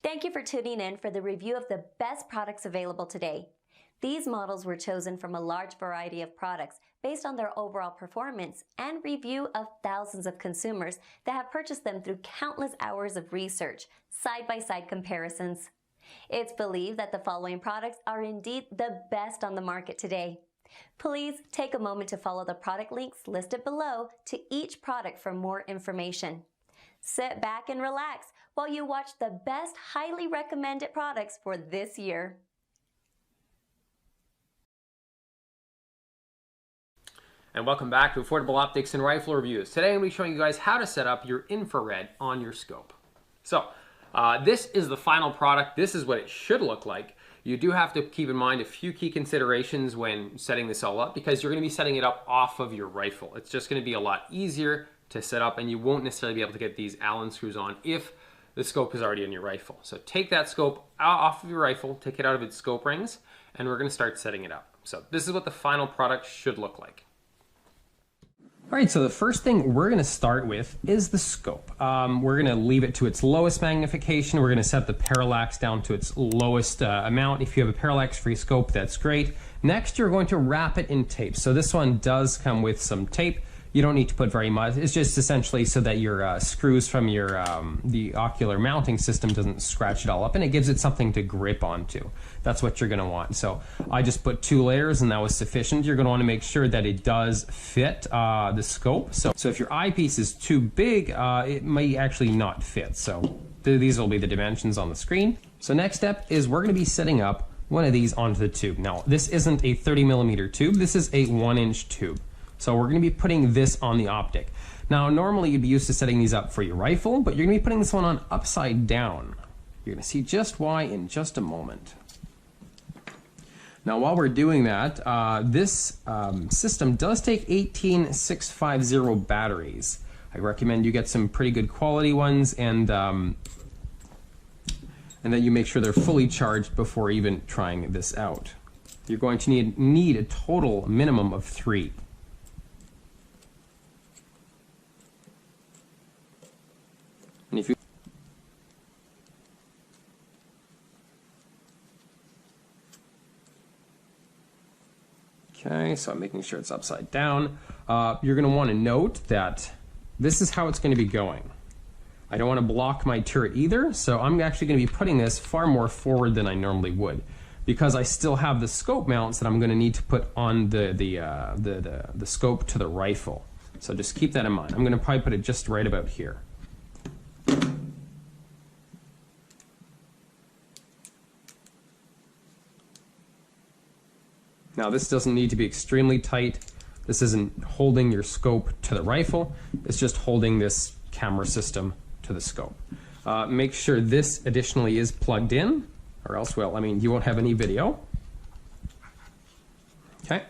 Thank you for tuning in for the review of the best products available today. These models were chosen from a large variety of products based on their overall performance and review of thousands of consumers that have purchased them through countless hours of research, side-by-side comparisons. It's believed that the following products are indeed the best on the market today. Please take a moment to follow the product links listed below to each product for more information. Sit back and relax while you watch the best highly recommended products for this year. And welcome back to Affordable Optics and Rifle Reviews. Today I'm going to be showing you guys how to set up your infrared on your scope. So this is the final product. This is what it should look like. You do have to keep in mind a few key considerations when setting this all up, because you're going to be setting it up off of your rifle. It's just going to be a lot easier to set up, and you won't necessarily be able to get these Allen screws on if the scope is already in your rifle. So take that scope off of your rifle, take it out of its scope rings, and we're going to start setting it up. So this is what the final product should look like. All right, so the first thing we're going to start with is the scope. We're going to leave it to its lowest magnification. We're going to set the parallax down to its lowest amount. If you have a parallax-free scope, that's great. Next, you're going to wrap it in tape. So this one does come with some tape. You don't need to put very much. It's just essentially so that your screws from your the ocular mounting system doesn't scratch it all up, and it gives it something to grip onto. That's what you're going to want. So I just put 2 layers, and that was sufficient. You're going to want to make sure that it does fit the scope. So if your eyepiece is too big, it may actually not fit. So these will be the dimensions on the screen. So next step is we're going to be setting up one of these onto the tube. Now this isn't a 30mm tube. This is a 1-inch tube. So we're going to be putting this on the optic. Now normally you'd be used to setting these up for your rifle, but you're going to be putting this one on upside down. You're going to see just why in just a moment. Now while we're doing that, this system does take 18650 batteries. I recommend you get some pretty good quality ones, and that you make sure they're fully charged before even trying this out. You're going to need a total minimum of 3. And if you Okay, so I'm making sure it's upside down. You're going to want to note that this is how it's going to be going. I don't want to block my turret either, so I'm actually going to be putting this far more forward than I normally would, because I still have the scope mounts that I'm going to need to put on the scope to the rifle. So just keep that in mind. I'm going to probably put it just right about here. Now this doesn't need to be extremely tight. This isn't holding your scope to the rifle. It's just holding this camera system to the scope. Make sure this additionally is plugged in, or else, well, I mean, you won't have any video. Okay.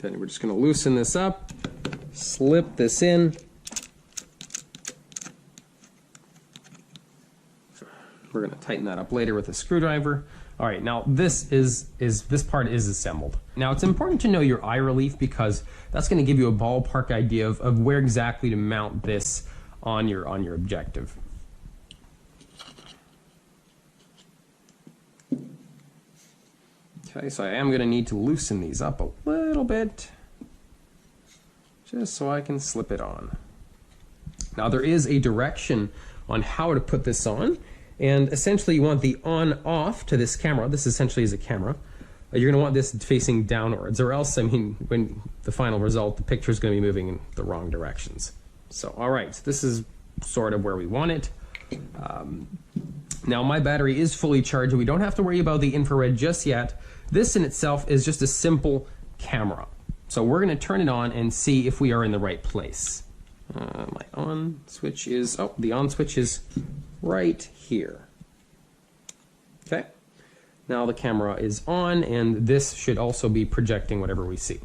Then we're just going to loosen this up, slip this in. We're going to tighten that up later with a screwdriver. All right, now this part is assembled. Now it's important to know your eye relief, because that's going to give you a ballpark idea of where exactly to mount this on your objective. Okay, so I am going to need to loosen these up a little bit, just so I can slip it on. Now there is a direction on how to put this on. And essentially you want the on-off to this camera. This essentially is a camera. You're going to want this facing downwards, or else, I mean, when the final result, the picture is going to be moving in the wrong directions. So, all right, so this is sort of where we want it. Now my battery is fully charged. We don't have to worry about the infrared just yet. This in itself is just a simple camera. So we're going to turn it on and see if we are in the right place. My on switch is, oh, the on switch is right here. Okay, now the camera is on, and this should also be projecting whatever we see.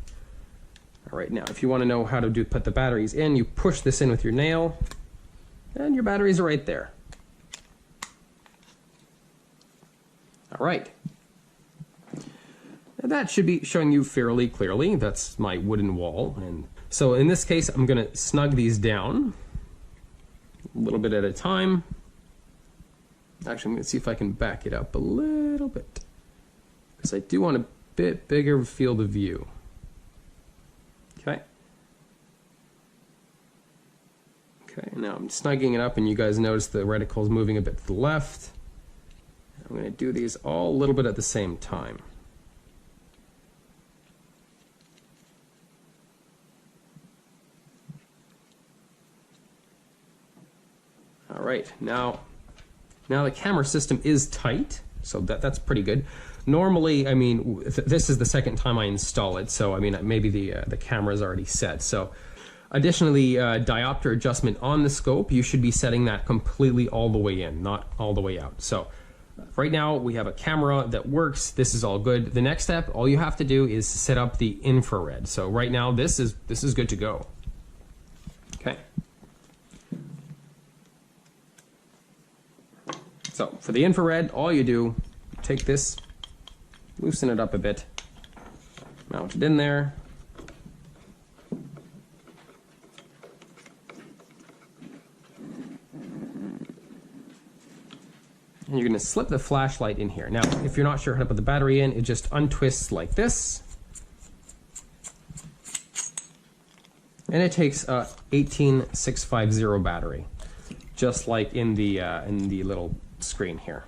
All right, now if you want to know how to put the batteries in, you push this in with your nail, and your batteries are right there. All right, now that should be showing you fairly clearly. That's my wooden wall, and so in this case I'm going to snug these down a little bit at a time. Actually, I'm going to see if I can back it up a little bit, because I do want a bit bigger field of view. Okay. Okay, now I'm snugging it up, and you guys notice the reticle is moving a bit to the left. I'm going to do these all a little bit at the same time. All right, now the camera system is tight, so that's pretty good. Normally, I mean, this is the second time I install it, so I mean, maybe the camera is already set. So, additionally, diopter adjustment on the scope, you should be setting that completely all the way in, not all the way out. So, right now we have a camera that works. This is all good. The next step, all you have to do is set up the infrared. So right now, this is good to go. Okay. So for the infrared, all you do, take this, loosen it up a bit, mount it in there. And you're going to slip the flashlight in here. Now, if you're not sure how to put the battery in, it just untwists like this. And it takes a 18650 battery, just like in the little screen here.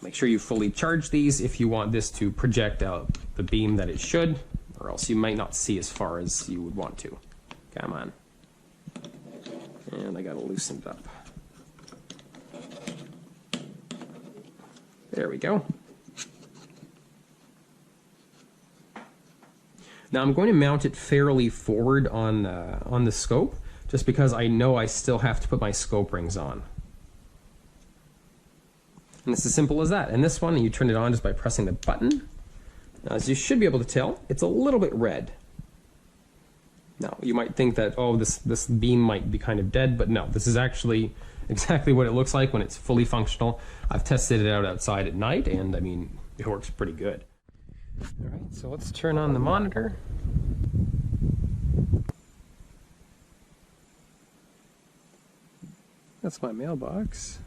Make sure you fully charge these if you want this to project out the beam that it should, or else you might not see as far as you would want to. Come on. And I gotta loosen it up. There we go. Now I'm going to mount it fairly forward on the scope, just because I know I still have to put my scope rings on. And it's as simple as that. And this one, you turn it on just by pressing the button. Now, as you should be able to tell, it's a little bit red. Now, you might think that, oh, this beam might be kind of dead, but no, this is actually exactly what it looks like when it's fully functional. I've tested it out outside at night, and I mean, it works pretty good. All right, so let's turn on the monitor. That's my mailbox.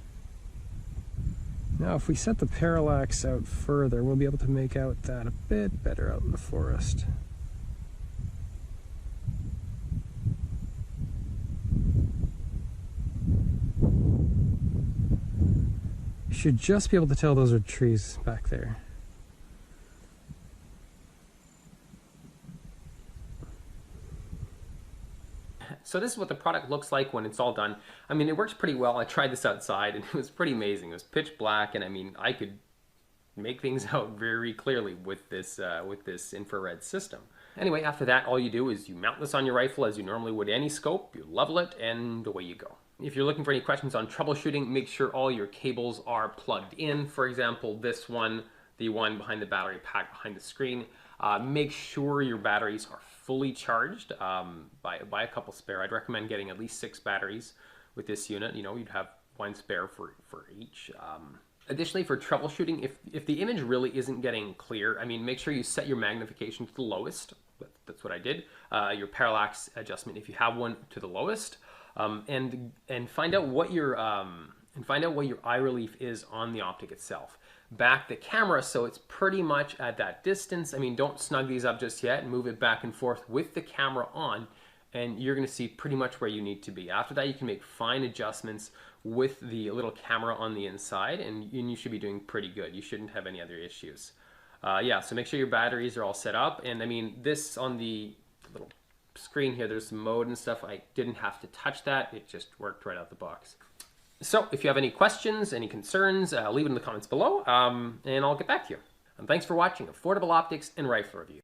Now, if we set the parallax out further, we'll be able to make out that a bit better out in the forest. You should just be able to tell those are trees back there. So this is what the product looks like when it's all done. I mean, it works pretty well. I tried this outside and it was pretty amazing. It was pitch black, and I mean, I could make things out very clearly with this infrared system. Anyway, after that, all you do is you mount this on your rifle as you normally would any scope, you level it, and away you go. If you're looking for any questions on troubleshooting, make sure all your cables are plugged in. For example, this one, the one behind the battery pack behind the screen. Make sure your batteries are fully charged. Buy a couple spare. I'd recommend getting at least 6 batteries with this unit. You know, you'd have 1 spare for each. Additionally, for troubleshooting, if the image really isn't getting clear, I mean, make sure you set your magnification to the lowest. That's what I did. Your parallax adjustment, if you have one, to the lowest, and find out what your eye relief is on the optic itself. Back the camera so it's pretty much at that distance. I mean, don't snug these up just yet, and move it back and forth with the camera on, and you're going to see pretty much where you need to be. After that, you can make fine adjustments with the little camera on the inside, and you should be doing pretty good. You shouldn't have any other issues. Yeah, so make sure your batteries are all set up. And I mean, this on the little screen here, there's some mode and stuff. I didn't have to touch that. It just worked right out the box. So if you have any questions, any concerns, leave it in the comments below, and I'll get back to you. And thanks for watching Affordable Optics and Rifle Review.